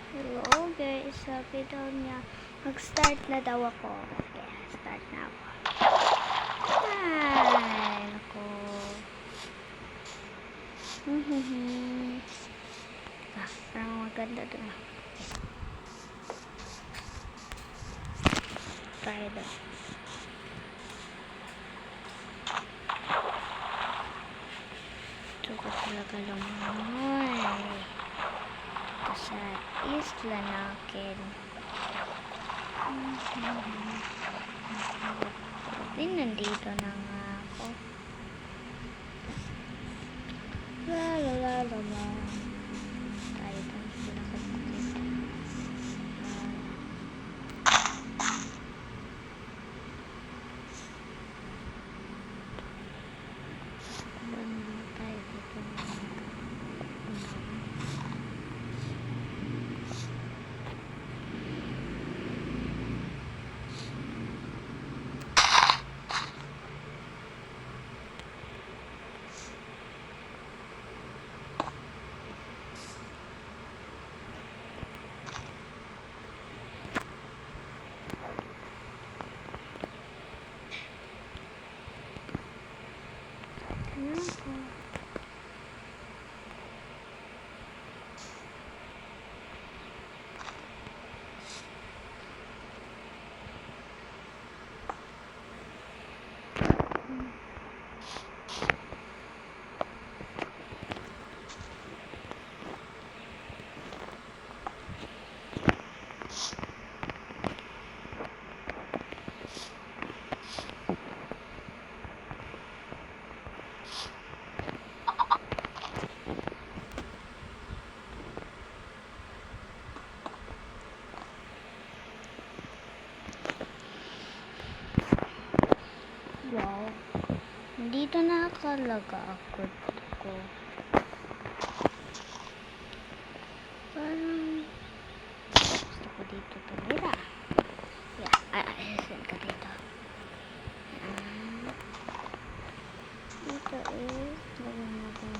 Hello guys, sabi daw niya mag-start na daw ako. Okay, start na ako. Ay, naku. Parang maganda doon. Try daw. Ito ko talaga lumangoy. Ito sa isla natin. Nandito na nga ako. La. Tayo pa sila kapatid. Tayo dito. Wow. Dito na talaga ako. Parang gusto ko dito tumira. Ayan ka dito. Dito is lagyan natin.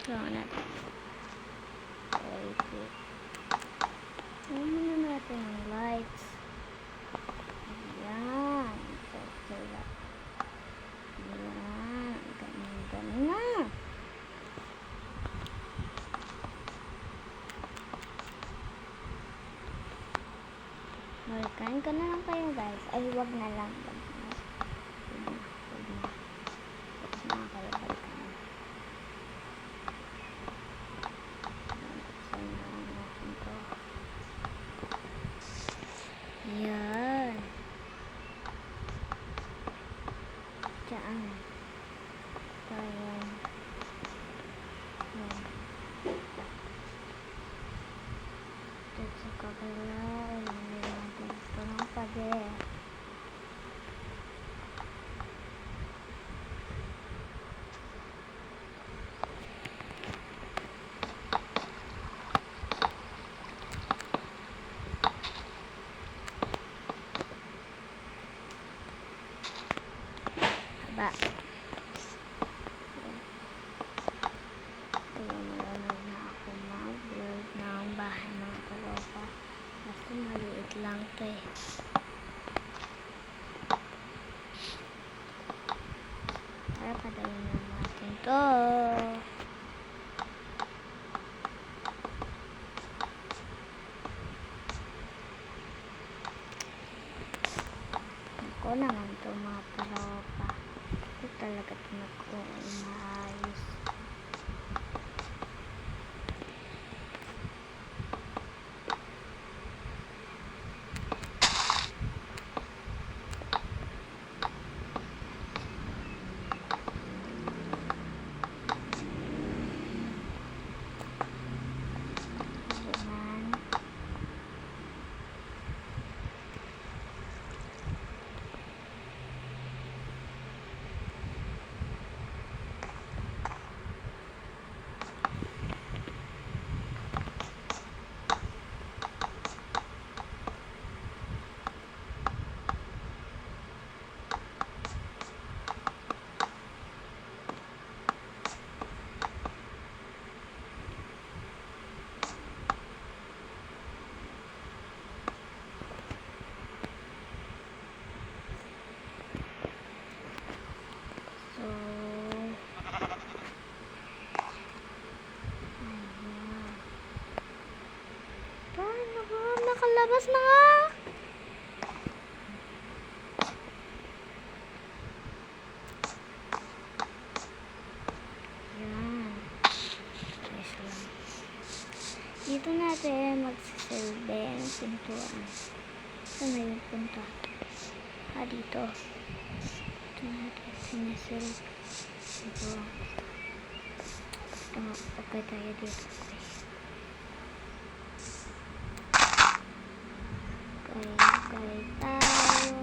Gawin natin. Okay. Gawin natin ang lights. Ayan. Ayan. Ganun na. Kain ka na lang kayo guys. Ay, wag na lang. Yan. Diyan. Ayan. Dito sa kabila. Ilagay natin ito ng pader. Haba. Malamig na ako mag-vlog ng bahay ng kaloka. Basta maliit lang ito eh. Para padawin na natin ito. Ako naman ito mga kaloka. Ito talaga ito maayos. Saan na yun punta? Dito. Ito natin sinisil. Ito. Okay tayo dito. Okay tayo.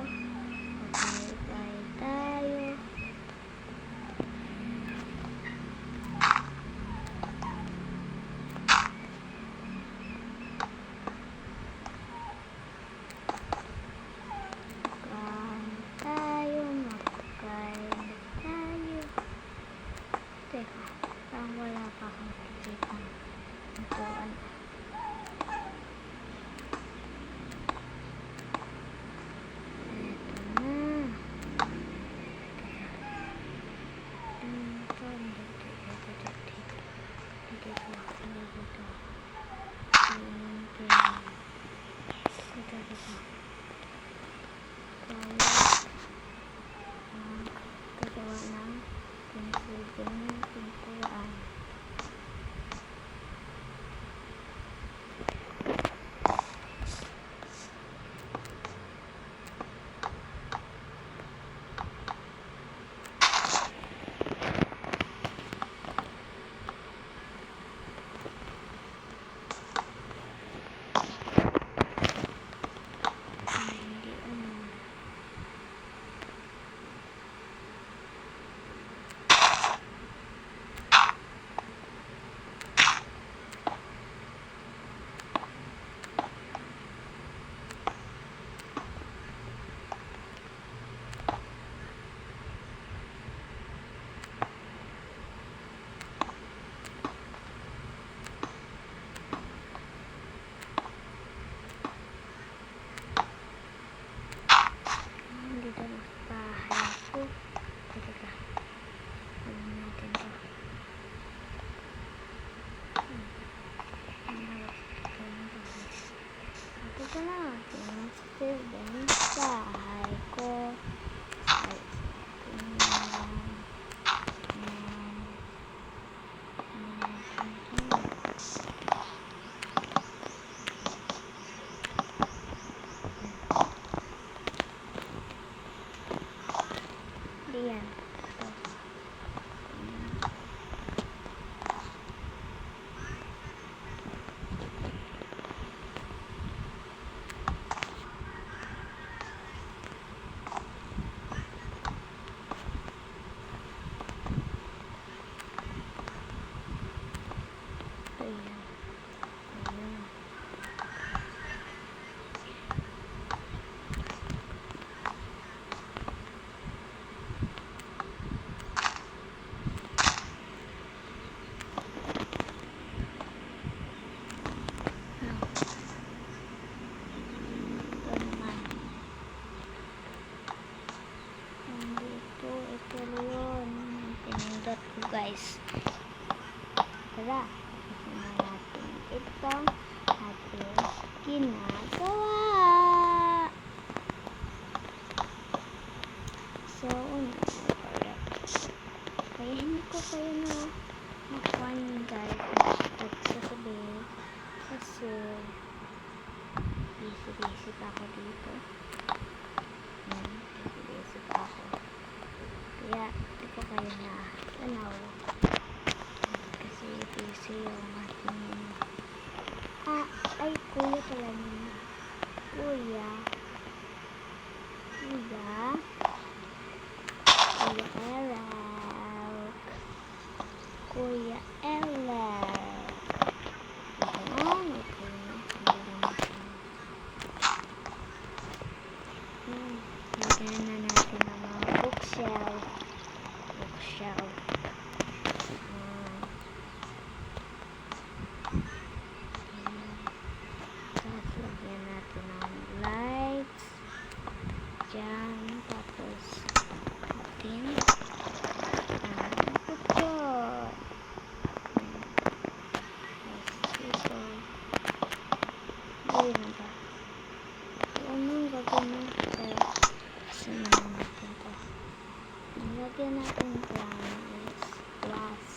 Teka, parang wala pa akong nakikita. Ito, ano? Ito na. Ito, gagawa ng pintuan. Ito na, pinag-silbing bahay ko. Diyan. Guys, tara, kasi na natin itong ating ginagawa. So, kaya hindi ko kayo na makuha guys nagsasabi kasi busy pa ako dito. Busy pa ako. Kaya hindi ko kayo na tanaw kasi busy yung ating ay kuya pala niya. Kuya Eric. Kuya Eric. Lagyan na natin ang mga bookshelf. Tapos lagyan natin ng lights dyan, tapos natin ang putol. Ayun ba? Anong gagawin natin? Sinahan natin ito. Lagyan natin glass.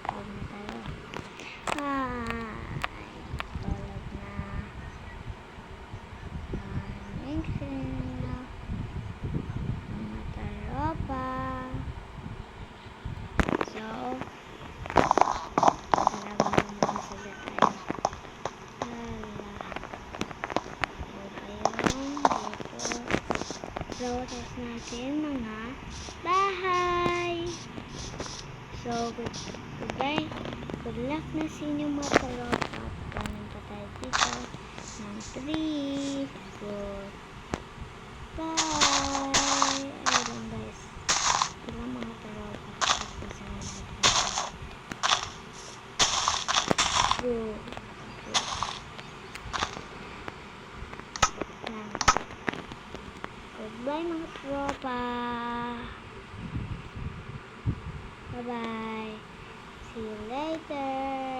Huwag na tayo. Tulog na. progress natin mga bahay. So, goodbye. Good luck na sa inyong mga tropa. Pagkanan pa tayo dito ng 3. Good. Bye. Ayun guys. Ilang mga tropa. Pagkasan na natin. Good. Goodbye mga tropa. Bye-bye. See you later.